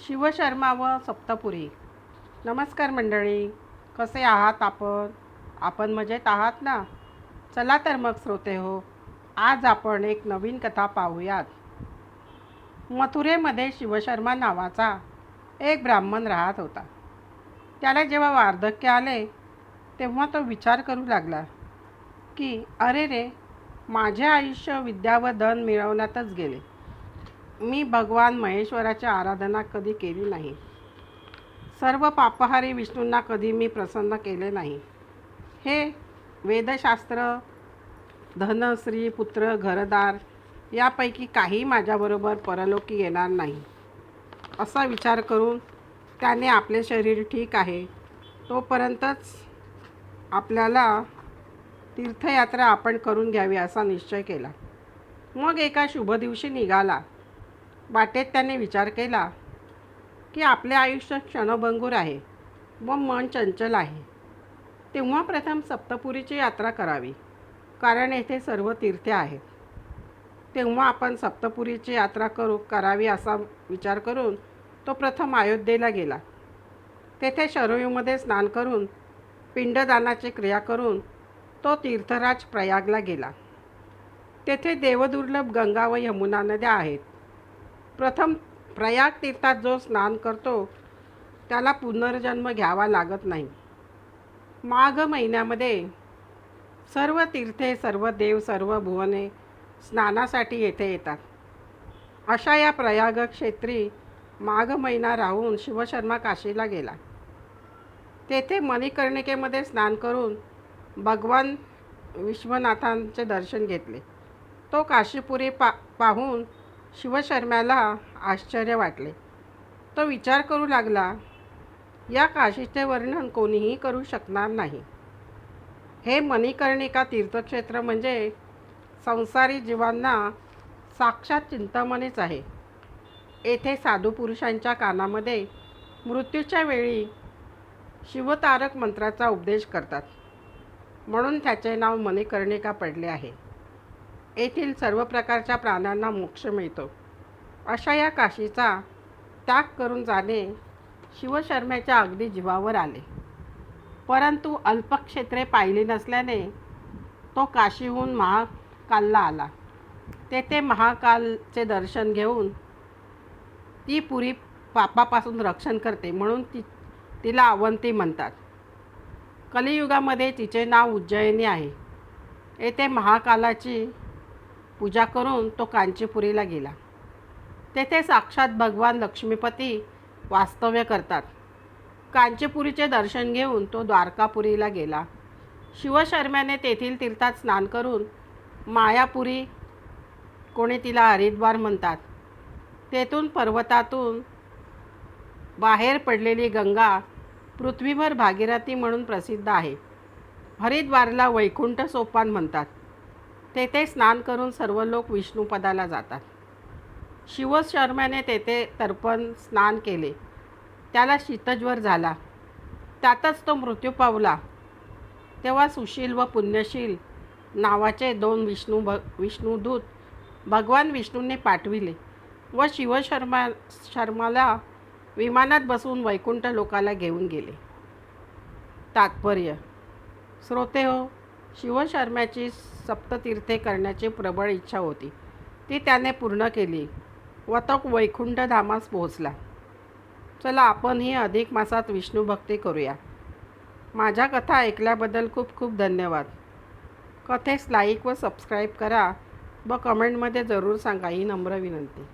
शिवशर्मा व सप्तपुरी. नमस्कार मंडळी, कसे आहात आपण मजेत आहात ना? चला तर मग श्रोते हो, आज आपण एक नवीन कथा पाहूयात. मथुरेमध्ये शिवशर्मा नावाचा एक ब्राह्मण राहत होता. त्याला जेव्हा वार्धक्य आले तेव्हा तो विचार करू लागला की अरे रे, माझे आयुष्य विद्या व धन मिळवण्यातच गेले. मी भगवान महेश्वराची आराधना कधी केली नाही. सर्व पापहारी विष्णूंना कधी मी प्रसन्न केले नाही. हे वेदशास्त्र, धन, स्त्री, पुत्र, घरदार यापैकी काही माझ्याबरोबर परलोकी येणार नाही, असा विचार करून त्याने आपले शरीर ठीक आहे तोपर्यंतच आपल्याला तीर्थयात्रा आपण करून घ्यावी असा निश्चय केला. मग एका शुभ दिवशी निघाला. वाटेत त्याने विचार केला की आपले आयुष्य क्षणभंगूर आहे व मन चंचल आहे. तेव्हा प्रथम सप्तपुरीची यात्रा करावी, कारण येथे सर्व तीर्थे आहेत. तेव्हा आपण सप्तपुरीची यात्रा करावी असा विचार करून तो प्रथम अयोध्येला गेला. तेथे शरयूमध्ये स्नान करून पिंडदानाची क्रिया करून तो तीर्थराज प्रयागला गेला. तेथे देवदुर्लभ गंगा व यमुना नद्या आहेत. प्रथम प्रयाग तीर्थात जो स्नान करतो त्याला पुनर्जन्म घ्यावा लागत नाही. माघ महिन्यामध्ये सर्व तीर्थे, सर्व देव, सर्व भुवने स्नानासाठी येथे येतात. अशा या प्रयाग क्षेत्री माघ महिना राहून शिवशर्मा काशीला गेला. तेथे मणिकर्णिकेमध्ये स्नान करून भगवान विश्वनाथांचे दर्शन घेतले. तो काशीपुरी पाहून शिवशर्म्याला आश्चर्य वाटले. तो विचार करू लागला, या काशीचे वर्णन कोणीही करू शकणार नाही. हे मणिकर्णिका तीर्थक्षेत्र म्हणजे संसारी जीवांना साक्षात चिंतामणीच आहे. येथे साधू पुरुषांच्या कानामध्ये मृत्यूच्या वेळी शिवतारक मंत्राचा उपदेश करतात, म्हणून त्याचे नाव मणिकर्णिका पडले आहे. येथील सर्व प्रकारच्या प्राण्यांना मोक्ष मिळतो. अशा या काशीचा त्याग करून जाणे शिवशर्म्याच्या अगदी जीवावर आले. परंतु अल्पक्षेत्रे पाहिली नसल्याने तो काशीहून महाकालला आला. तेथे महाकालचे दर्शन घेऊन ती पुरी पापापासून रक्षण करते, म्हणून तिला अवंती म्हणतात. कलियुगामध्ये तिचे नाव उज्जयिनी आहे. येथे महाकालाची पूजा करून तो कांचीपुरीला गेला. तेथे साक्षात भगवान लक्ष्मीपती वास्तव्य करतात. कांचीपुरीचे दर्शन घेऊन तो द्वारकापुरीला गेला. शिवशर्म्याने तेथील तीर्थात स्नान करून मायापुरी, कोणी तिला हरिद्वार म्हणतात, तेथून पर्वतातून बाहेर पडलेली गंगा पृथ्वीभर भागीरथी म्हणून प्रसिद्ध आहे. हरिद्वारला वैकुंठ सोपान म्हणतात. तेथे स्नान करून सर्व लोक विष्णुपदाला जातात. शिवशर्म्याने तेथे तर्पण स्नान केले. त्याला शीतज्वर झाला. त्यातच तो मृत्यू पावला. तेव्हा सुशील व पुण्यशील नावाचे 2 विष्णुदूत भगवान विष्णूंनी पाठविले व शिवशर्माला विमानात बसवून वैकुंठ लोकाला घेऊन गेले. तात्पर्य: श्रोते हो, शिवशर्म्याची सप्ततीर्थे करण्याची प्रबळ इच्छा होती. ती त्याने पूर्ण केली व तो वैकुंठ धामास पोहोचला. चला, आपणही अधिक मासात विष्णुभक्ती करूया. माझ्या कथा ऐकल्याबद्दल खूप खूप धन्यवाद. कथेस लाईक व सबस्क्राईब करा व कमेंटमध्ये जरूर सांगा, ही नम्र विनंती.